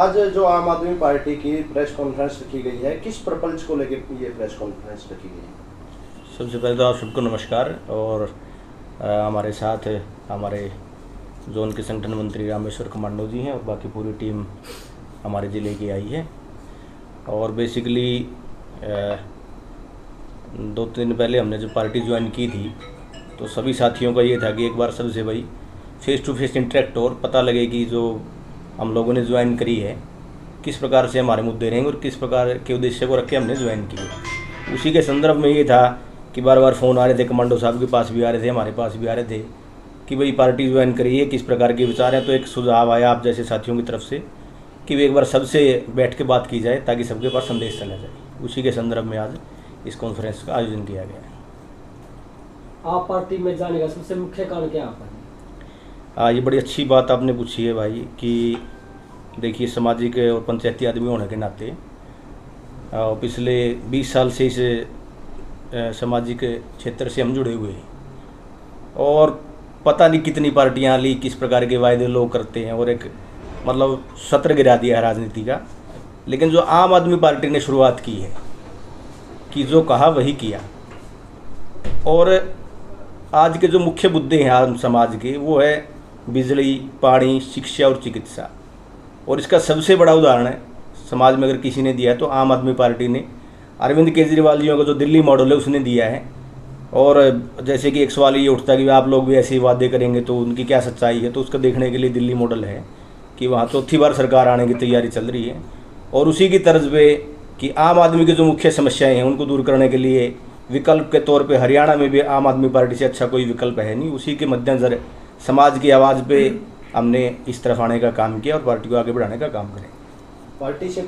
आज जो आम आदमी पार्टी की प्रेस कॉन्फ्रेंस रखी गई है, किस प्रपंच को लेकर ये प्रेस कॉन्फ्रेंस रखी गई है? सबसे पहले तो आप सबको नमस्कार। और हमारे साथ हमारे जोन के संगठन मंत्री रामेश्वर कमांडो जी हैं और बाकी पूरी टीम हमारे ज़िले की आई है। और बेसिकली 2-3 दिन पहले हमने जो पार्टी ज्वाइन की थी तो सभी साथियों का ये था कि एक बार सबसे भाई फेस टू फेस इंटरेक्ट हो और पता लगे कि जो हम लोगों ने ज्वाइन करी है किस प्रकार से हमारे मुद्दे रहेंगे और किस प्रकार के उद्देश्य को रख के हमने ज्वाइन की है। उसी के संदर्भ में ये था कि बार बार फ़ोन आ रहे थे, कमांडो साहब के पास भी आ रहे थे, हमारे पास भी आ रहे थे कि भाई पार्टी ज्वाइन करी है, किस प्रकार के विचार हैं। तो एक सुझाव आया आप जैसे साथियों की तरफ से कि एक बार सबसे बैठ के बात की जाए ताकि सबके पास संदेश चला जाए। उसी के संदर्भ में आज इस कॉन्फ्रेंस का आयोजन किया गया है। आप पार्टी में जाने का सबसे मुख्य कारण क्या है? ये बड़ी अच्छी बात आपने पूछी है भाई कि देखिए सामाजिक और पंचायती आदमी होने के नाते पिछले 20 साल से इस सामाजिक क्षेत्र से हम जुड़े हुए हैं और पता नहीं कितनी पार्टियां ली, किस प्रकार के वायदे लोग करते हैं और एक मतलब सत्र गिरा दिया है राजनीति का। लेकिन जो आम आदमी पार्टी ने शुरुआत की है कि जो कहा वही किया। और आज के जो मुख्य मुद्दे हैं आम समाज के वो है बिजली, पानी, शिक्षा और चिकित्सा। और इसका सबसे बड़ा उदाहरण है समाज में अगर किसी ने दिया है तो आम आदमी पार्टी ने अरविंद केजरीवाल जी का जो दिल्ली मॉडल है उसने दिया है। और जैसे कि एक सवाल ये उठता है कि आप लोग भी ऐसे ही वादे करेंगे तो उनकी क्या सच्चाई है, तो उसका देखने के लिए दिल्ली मॉडल है कि वहाँ चौथी बार सरकार आने की तैयारी चल रही है। और उसी की तर्ज पे कि आम आदमी की जो मुख्य समस्याएं हैं उनको दूर करने के लिए विकल्प के तौर पे हरियाणा में भी आम आदमी पार्टी से अच्छा कोई विकल्प है नहीं। उसी के मद्देनजर समाज की आवाज़ पे हमने इस तरफ आने का काम किया और पार्टी को आगे बढ़ाने का काम करें। पार्टी से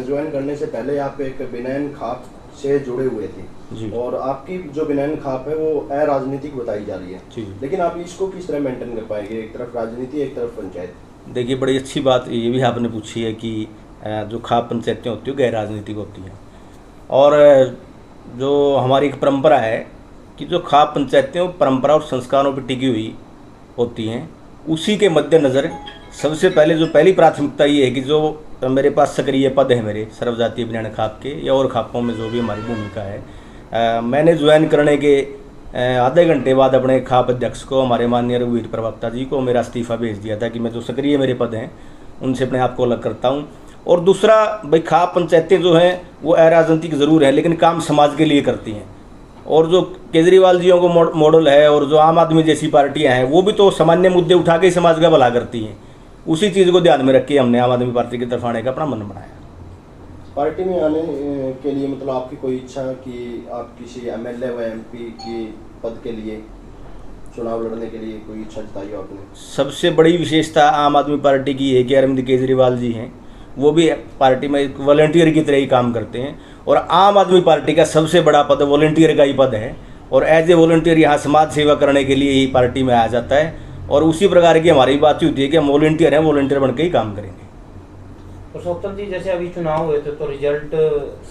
ज्वाइन करने से पहले आप एक बिनैन खाप से जुड़े हुए थे जी। और आपकी जो बिनैन खाप है वो अराजनीतिक बताई जा रही है जी। लेकिन आप इसको किस तरह मेंटेन कर पाएंगे, एक तरफ राजनीति एक तरफ पंचायत? देखिए बड़ी अच्छी बात ये भी आपने पूछी है कि जो खाप पंचायतें होती हैं गैर राजनीतिक होती हैं। और जो हमारी एक परंपरा है कि जो खाप पंचायतें परंपरा और संस्कारों पर टिकी हुई होती हैं, उसी के मद्देनज़र सबसे पहले जो पहली प्राथमिकता ये है कि जो मेरे पास सक्रिय पद है मेरे सर्वजातीय बिनैन खाप के या और खापों में जो भी हमारी भूमिका है, मैंने ज्वाइन करने के आधे घंटे बाद अपने खाप अध्यक्ष को, हमारे माननीय रघुवीर प्रवक्ता जी को मेरा इस्तीफ़ा भेज दिया था कि मैं जो सक्रिय मेरे पद हैं उनसे अपने आप को अलग करता हूं। और दूसरा भाई खाप पंचायतें जो हैं वो अराजनीतिक ज़रूर हैं लेकिन काम समाज के लिए करती हैं। और जो केजरीवाल जियों को मॉडल है और जो आम आदमी जैसी पार्टियां हैं वो भी तो सामान्य मुद्दे उठा के समाज का भला करती हैं। उसी चीज़ को ध्यान में रख के हमने आम आदमी पार्टी की तरफ आने का अपना मन बनाया। पार्टी में आने के लिए मतलब आपकी कोई इच्छा कि आप किसी एमएलए व एमपी के पद के लिए चुनाव लड़ने के लिए कोई इच्छा जताई हो आपने? सबसे बड़ी विशेषता आम आदमी पार्टी की है कि अरविंद केजरीवाल जी हैं, वो भी पार्टी में एक वॉलंटियर की तरह ही काम करते हैं। और आम आदमी पार्टी का सबसे बड़ा पद वॉलंटियर का ही पद है और एज ए वॉलंटियर यहाँ समाज सेवा करने के लिए ही पार्टी में आया जाता है। और उसी प्रकार की हमारी बात होती है कि हम वॉलंटियर हैं, वॉलंटियर बन के ही काम करेंगे। पुरुषोत्तम जी, जैसे अभी चुनाव हुए थे तो रिजल्ट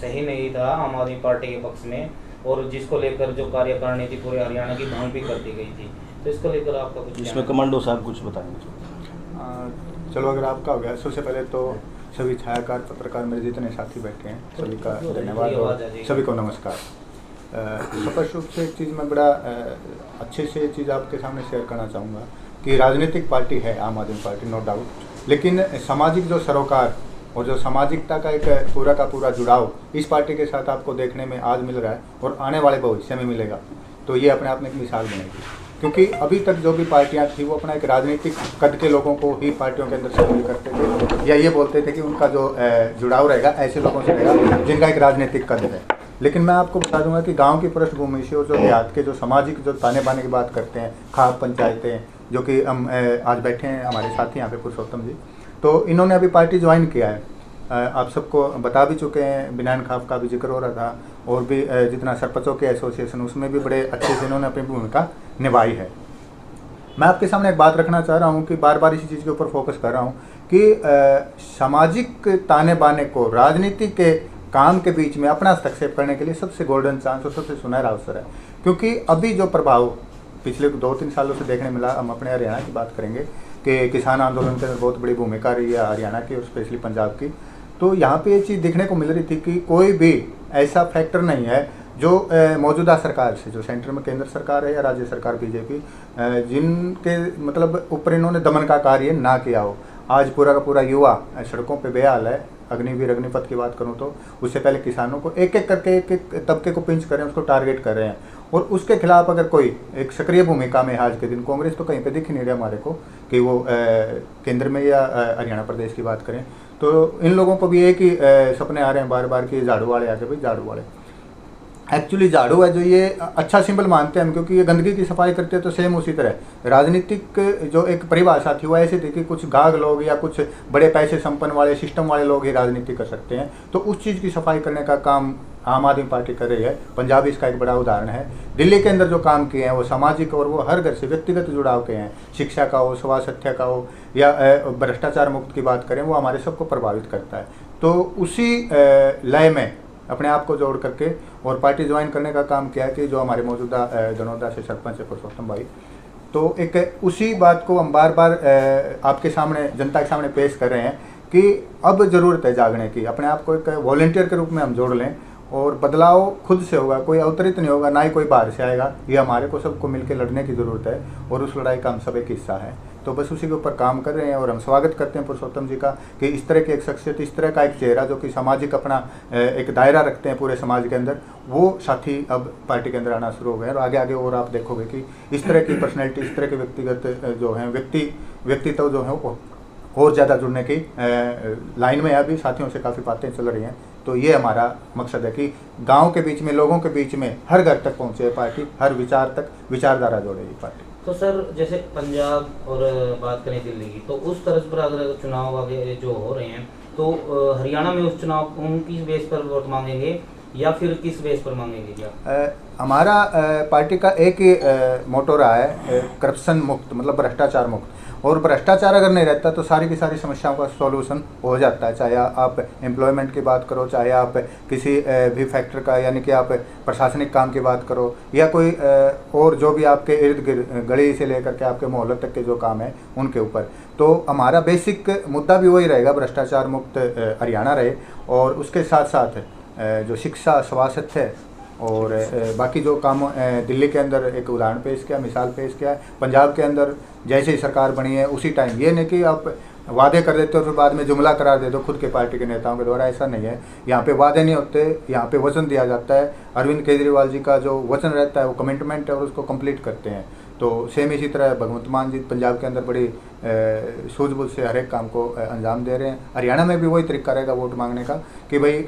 सही नहीं था आम आदमी पार्टी के पक्ष में और जिसको लेकर जो कार्यकारिणी थी पूरे हरियाणा की भंग भी कर दी गई थी, तो इसको लेकर आपका कुछ? इसमें कमांडो साहब कुछ बताएंगे। चलो अगर आपका हो गया, सबसे पहले तो सभी छायाकार पत्रकार मेरे जितने साथी बैठे हैं सभी का धन्यवाद और सभी को नमस्कार। स्पष्ट रूप से एक चीज़ मैं बड़ा अच्छे से ये चीज़ आपके सामने शेयर करना चाहूँगा कि राजनीतिक पार्टी है आम आदमी पार्टी, नो डाउट, लेकिन सामाजिक जो सरोकार और जो सामाजिकता का एक पूरा का पूरा जुड़ाव इस पार्टी के साथ आपको देखने में आज मिल रहा है और आने वाले भविष्य में मिलेगा। तो ये अपने आप में एक मिसाल बनेगी, क्योंकि अभी तक जो भी पार्टियां थी वो अपना एक राजनीतिक कद के लोगों को ही पार्टियों के अंदर शामिल करते थे या ये बोलते थे कि उनका जो जुड़ाव रहेगा ऐसे लोगों से रहेगा जिनका एक राजनीतिक कद है। लेकिन मैं आपको बता दूंगा कि गांव की पृष्ठभूमि से और जो देहात के जो सामाजिक जो ताने बाने की बात करते हैं, खाप पंचायतें, जो कि हम आज बैठे हैं हमारे साथी यहाँ पे पुरुषोत्तम जी, तो इन्होंने अभी पार्टी ज्वाइन किया है। आप सबको बता भी चुके हैं, बिनैन खाप का भी जिक्र हो रहा था और भी जितना सरपंचों के एसोसिएशन उसमें भी बड़े अच्छे से इन्होंने अपनी भूमिका निभाई है। मैं आपके सामने एक बात रखना चाह रहा हूँ कि बार बार इसी चीज़ के ऊपर फोकस कर रहा हूँ कि सामाजिक ताने बाने को राजनीति के काम के बीच में अपना हस्तक्षेप करने के लिए सबसे गोल्डन चांस और सबसे सुनहरा अवसर है। क्योंकि अभी जो प्रभाव पिछले 2-3 सालों से देखने मिला, हम अपने हरियाणा की बात करेंगे कि किसान आंदोलन के अंदर बहुत बड़ी भूमिका रही है हरियाणा की और स्पेशली पंजाब की। तो यहाँ पे ये चीज़ देखने को मिल रही थी कि कोई भी ऐसा फैक्टर नहीं है जो मौजूदा सरकार से, जो सेंटर में केंद्र सरकार है या राज्य सरकार बीजेपी, जिनके मतलब ऊपर इन्होंने दमन का कार्य ना किया हो। आज पूरा का पूरा युवा सड़कों पे बेहाल है। अग्निवीर अग्निपथ की बात करूं तो उससे पहले किसानों को एक एक करके एक एक तबके को पिंच कर रहे हैं, उसको टारगेट कर रहे हैं। और उसके खिलाफ अगर कोई एक सक्रिय भूमिका में आज के दिन, कांग्रेस तो कहीं पे दिख नहीं रहा हमारे को कि वो केंद्र में या हरियाणा प्रदेश की बात करें, तो इन लोगों को भी एक ही सपने आ रहे हैं बार बार कि झाड़ू वाले आके, भाई झाड़ू वाले। एक्चुअली झाड़ू है जो ये अच्छा सिंबल मानते हैं हम, क्योंकि ये गंदगी की सफाई करते हैं। तो सेम उसी तरह राजनीतिक जो एक परिभाषा थी वो ऐसे थी कि कुछ गाग लोग या कुछ बड़े पैसे संपन्न वाले सिस्टम वाले लोग ही राजनीति कर सकते हैं। तो उस चीज़ की सफाई करने का काम आम आदमी पार्टी कर रही है। पंजाब इसका एक बड़ा उदाहरण है। दिल्ली के अंदर जो काम किए हैं वो सामाजिक और वो हर घर से व्यक्तिगत जुड़ाव के हैं। शिक्षा का हो, स्वास्थ्य का हो, या भ्रष्टाचार मुक्त की बात करें, वो हमारे सबको प्रभावित करता है। तो उसी लय में अपने आप को जोड़ करके और पार्टी ज्वाइन करने का काम किया कि जो हमारे मौजूदा धनौदा से सरपंच है पुरुषोत्तम भाई, तो एक उसी बात को हम बार बार आपके सामने, जनता के सामने पेश कर रहे हैं कि अब ज़रूरत है जागने की। अपने आप को एक वॉलंटियर के रूप में हम जोड़ लें और बदलाव खुद से होगा, कोई अवतरित नहीं होगा, ना ही कोई बाहर से आएगा। ये हमारे को सबको मिलकर लड़ने की ज़रूरत है और उस लड़ाई का हम सब एक हिस्सा है। तो बस उसी के ऊपर काम कर रहे हैं और हम स्वागत करते हैं पुरुषोत्तम जी का कि इस तरह की एक शख्सियत, इस तरह का एक चेहरा जो कि सामाजिक अपना एक दायरा रखते हैं पूरे समाज के अंदर, वो साथी अब पार्टी के अंदर आना शुरू हो गए। और आगे आगे और आप देखोगे कि इस तरह की पर्सनैलिटी, इस तरह के व्यक्तिगत जो हैं व्यक्तित्व जो है वो और ज़्यादा जुड़ने की लाइन में अभी साथियों से काफ़ी बातें चल रही हैं। तो ये हमारा मकसद है कि गांव के बीच में, लोगों के बीच में, हर घर तक पहुंचे पार्टी, हर विचार तक विचारधारा जोड़े ये पार्टी। तो सर जैसे पंजाब और बात करें दिल्ली की, तो उस तरह पर अगर चुनाव आगे जो हो रहे हैं तो हरियाणा में उस चुनाव उन किस बेस पर वोट मांगेंगे या फिर किस बेस पर मांगेंगे क्या? हमारा पार्टी का एक ही मोटो रहा है, करप्शन मुक्त, मतलब भ्रष्टाचार मुक्त। और भ्रष्टाचार अगर नहीं रहता तो सारी की सारी समस्याओं का सॉल्यूशन हो जाता है। चाहे आप एम्प्लॉयमेंट की बात करो, चाहे आप किसी भी फैक्टर का, यानी कि आप प्रशासनिक काम की बात करो, या कोई और जो भी आपके इर्द गिर्द गली से लेकर के आपके मोहल्ले तक के जो काम है उनके ऊपर। तो हमारा बेसिक मुद्दा भी वही रहेगा, भ्रष्टाचार मुक्त हरियाणा रहे। और उसके साथ साथ जो शिक्षा, स्वास्थ्य है और बाकी जो काम दिल्ली के अंदर एक उदाहरण पेश किया, मिसाल पेश किया है। पंजाब के अंदर जैसे ही सरकार बनी है उसी टाइम, ये नहीं कि आप वादे कर देते हो फिर बाद में जुमला करार दे दो खुद के पार्टी के नेताओं के द्वारा, ऐसा नहीं है। यहाँ पे वादे नहीं होते, यहाँ पे वचन दिया जाता है। अरविंद केजरीवाल जी का जो वचन रहता है वो कमिटमेंट है और उसको कंप्लीट करते हैं। तो सेम इसी तरह भगवंत मान जी पंजाब के अंदर बड़ी सूझबूझ से हर एक काम को अंजाम दे रहे हैं। हरियाणा में भी वही तरीका रहेगा वोट मांगने का कि भाई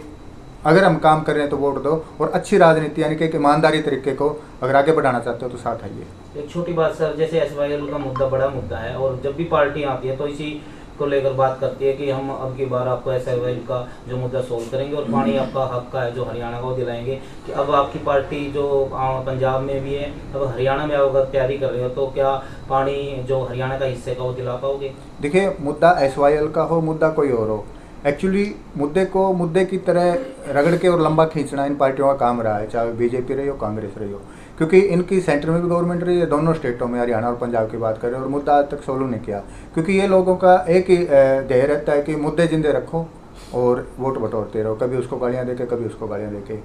अगर हम काम कर रहे हैं तो वोट दो, और अच्छी राजनीति यानी कि एक ईमानदारी तरीके को अगर आगे बढ़ाना चाहते हो तो साथ आइए। एक छोटी बात सर, जैसे SYL का मुद्दा बड़ा मुद्दा है और जब भी पार्टी आती है तो इसी को लेकर बात करती है कि हम अब की बार आपको SYL का जो मुद्दा सोल्व करेंगे और पानी आपका हक का है जो हरियाणा को दिलाएंगे। कि अब आपकी पार्टी जो पंजाब में भी है, अब हरियाणा में अगर तैयारी कर रहे हो तो क्या पानी जो हरियाणा का हिस्से का वो दिला पाओगे? देखिए, मुद्दा SYL का हो, मुद्दा कोई और हो, एक्चुअली मुद्दे को मुद्दे की तरह रगड़ के और लंबा खींचना इन पार्टियों का काम रहा है, चाहे बीजेपी रही हो, कांग्रेस रही हो। क्योंकि इनकी सेंटर में भी गवर्नमेंट रही है, दोनों स्टेटों में, हरियाणा और पंजाब की बात करें, और मुद्दा आज तक सोल्व नहीं किया। क्योंकि ये लोगों का एक ही ध्येय रहता है कि मुद्दे जिंदे रखो और वोट बटोरते रहो, कभी उसको गालियाँ देके कभी उसको गालियाँ देके।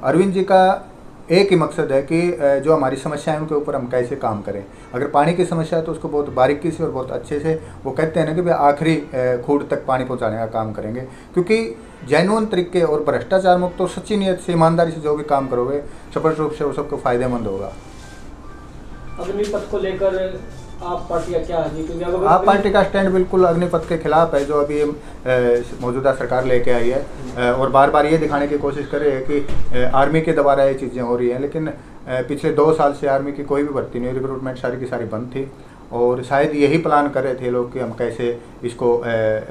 अरविंद जी का एक ही मकसद है कि जो हमारी समस्या है उनके ऊपर हम कैसे काम करें। अगर पानी की समस्या है तो उसको बहुत बारीकी से और बहुत अच्छे से, वो कहते हैं ना कि भाई आखिरी खूंट तक पानी पहुंचाने का काम करेंगे। क्योंकि जेन्युइन तरीके और भ्रष्टाचार मुक्त तो सच्ची नीयत से, ईमानदारी से जो भी काम करोगे स्पष्ट रूप से वो सबको फायदेमंद होगा। अग्निपथ को लेकर आप पार्टी का क्या है? आप पार्टी का स्टैंड बिल्कुल अग्निपथ के खिलाफ है जो अभी मौजूदा सरकार लेके आई है, और बार बार ये दिखाने की कोशिश कर रही है कि आर्मी के द्वारा ये चीज़ें हो रही हैं। लेकिन पिछले 2 साल से आर्मी की कोई भी भर्ती नहीं, रिक्रूटमेंट सारी की सारी बंद थी। और शायद यही प्लान कर रहे थे लोग कि हम कैसे इसको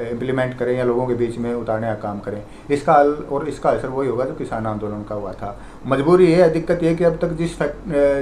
इम्प्लीमेंट करें या लोगों के बीच में उतारने का काम करें। इसका हल और इसका असर वही होगा जो किसान आंदोलन का हुआ था। मजबूरी ये है, दिक्कत ये कि अब तक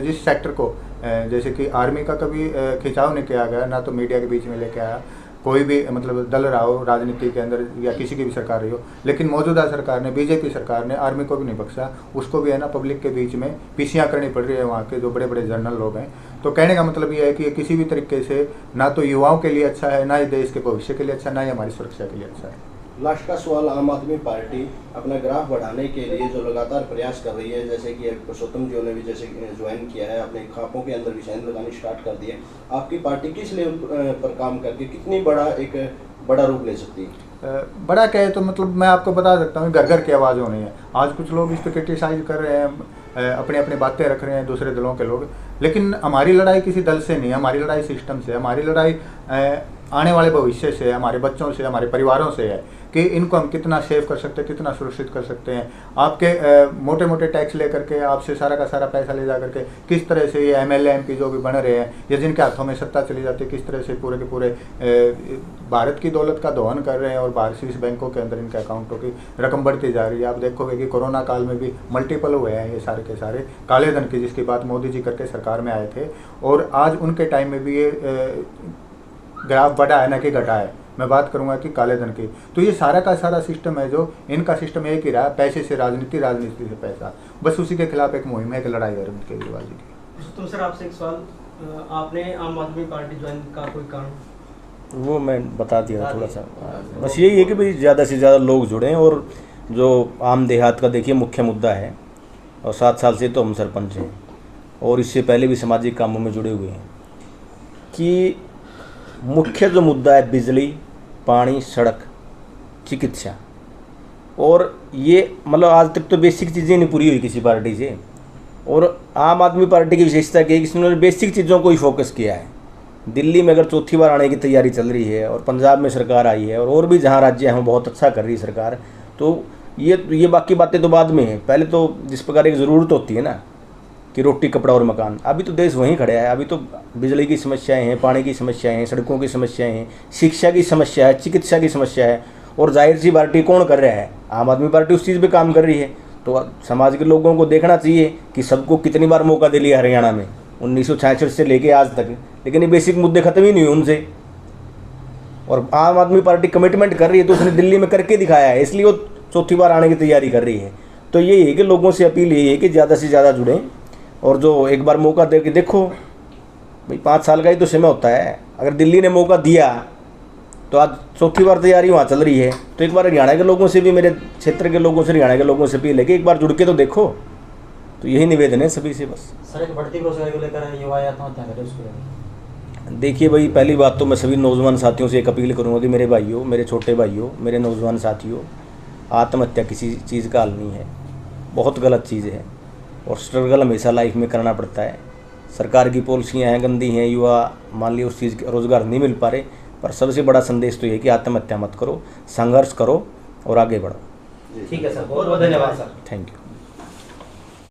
जिस सेक्टर को जैसे कि आर्मी का कभी खिंचाव नहीं किया गया, ना तो मीडिया के बीच में लेके आया कोई भी, मतलब दल रहा हो राजनीति के अंदर या किसी की भी सरकार रही हो। लेकिन मौजूदा सरकार ने, बीजेपी सरकार ने आर्मी को भी नहीं बख्शा, उसको भी है ना पब्लिक के बीच में पीसियाँ करनी पड़ रही है वहाँ के जो बड़े बड़े जनरल लोग हैं। तो कहने का मतलब ये है कि ये किसी भी तरीके से ना तो युवाओं के लिए अच्छा है, ना ही देश के भविष्य के लिए अच्छा, ना ही हमारी सुरक्षा के लिए अच्छा है। लास्ट का सवाल, आम आदमी पार्टी अपना ग्राफ बढ़ाने के लिए जो लगातार प्रयास कर रही है, जैसे कि पुरुषोत्तम जी ने भी जैसे ज्वाइन किया है, अपने खापों के अंदर विषय लगानी स्टार्ट कर दी है, आपकी पार्टी किस लेवल पर काम करके कितनी बड़ा रूप ले सकती है? बड़ा क्या है तो मतलब मैं आपको बता सकता हूँ, घर घर की आवाज़ होनी है। आज कुछ लोग इस पर क्रिटिसाइज कर रहे हैं, अपनी अपनी बातें रख रहे हैं दूसरे दलों के लोग, लेकिन हमारी लड़ाई किसी दल से नहीं है, हमारी लड़ाई सिस्टम से है, हमारी लड़ाई आने वाले भविष्य से, हमारे बच्चों से, हमारे परिवारों से है कि इनको हम कितना सेव कर सकते हैं, कितना सुरक्षित कर सकते हैं। आपके मोटे मोटे टैक्स लेकर के आपसे सारा का सारा पैसा ले जा करके किस तरह से ये MLA MP जो भी बन रहे हैं या जिनके हाथों में सत्ता चली जाती है, किस तरह से पूरे के पूरे भारत की दौलत का दोहन कर रहे हैं और बाहर स्विस बैंकों के अंदर इनके अकाउंटों की रकम बढ़ती जा रही है। आप देखोगे कि कोरोना काल में भी मल्टीपल हुए हैं ये सारे के सारे काले धन की, जिसकी बात मोदी जी करके सरकार में आए थे, और आज उनके टाइम में भी ये ग्राफ बढ़ा है ना कि घटा है। मैं बात करूंगा कि काले धन की, तो ये सारा का सारा सिस्टम है, जो इनका सिस्टम एक ही रहा, पैसे से राजनीति, राजनीति से पैसा, बस उसी के खिलाफ एक मुहिम है, एक लड़ाई है उनके विभाजी की। तो सर आपसे एक सवाल, आपने आम आदमी पार्टी ज्वाइन का कोई कारण? वो मैं बता दिया थोड़ा सा, बस यही है कि भाई ज़्यादा से ज़्यादा लोग जुड़ें, और जो आम देहात का देखिए मुख्य मुद्दा है, और 7 साल से तो हम सरपंच हैं और इससे पहले भी सामाजिक कामों में जुड़े हुए हैं, कि मुख्य जो मुद्दा है बिजली, पानी, सड़क, चिकित्सा, और ये मतलब आज तक तो बेसिक चीज़ें नहीं पूरी हुई किसी पार्टी से, और आम आदमी पार्टी की विशेषता क्या है कि इसने बेसिक चीज़ों को ही फोकस किया है। दिल्ली में अगर चौथी बार आने की तैयारी चल रही है, और पंजाब में सरकार आई है, और भी जहाँ राज्य हैं बहुत अच्छा कर रही है सरकार, तो ये बाकी बातें तो बाद में हैं। पहले तो जिस प्रकार की ज़रूरत होती है ना कि रोटी, कपड़ा और मकान, अभी तो देश वहीं खड़ा है। अभी तो बिजली की समस्याएं हैं, पानी की समस्याएं हैं, सड़कों की समस्याएं हैं, शिक्षा की समस्या है, चिकित्सा की समस्या है, और जाहिर सी पार्टी कौन कर रहा है? आम आदमी पार्टी उस चीज़ पे काम कर रही है। तो समाज के लोगों को देखना चाहिए कि सबको कितनी बार मौका दे लिया हरियाणा में 1966 से लेके आज तक, लेकिन ये बेसिक मुद्दे खत्म ही नहीं हुए उनसे। और आम आदमी पार्टी कमिटमेंट कर रही है, तो उसने दिल्ली में करके दिखाया है, इसलिए वो चौथी बार आने की तैयारी कर रही है। तो यही है कि लोगों से अपील यही है कि ज़्यादा से ज़्यादा जुड़ें, और जो एक बार मौका दे के देखो भाई, 5 साल का ही तो समय होता है। अगर दिल्ली ने मौका दिया तो आज चौथी बार तैयारी वहाँ चल रही है, तो एक बार हरियाणा के लोगों से भी, मेरे क्षेत्र के लोगों से, हरियाणा के लोगों से अपील है कि एक बार जुड़ के तो देखो। तो यही निवेदन है सभी से बस। सर एक बढ़ती बेरोजगारी को लेकर युवा आत्महत्या करें, उसको देखिए भाई, पहली बात तो मैं सभी नौजवान साथियों से एक अपील करूँगा कि मेरे भाइयों, मेरे छोटे भाइयों, मेरे नौजवान साथियों, आत्महत्या किसी चीज़ का हल नहीं है, बहुत गलत चीज़ है, और स्ट्रगल हमेशा लाइफ में करना पड़ता है। सरकार की पॉलिसियाँ हैं, गंदी हैं, युवा मान लिया उस चीज़ का रोज़गार नहीं मिल पा रहे, पर सबसे बड़ा संदेश तो ये कि आत्महत्या मत करो, संघर्ष करो और आगे बढ़ो। ठीक है सर, बहुत बहुत धन्यवाद सर। Thank you.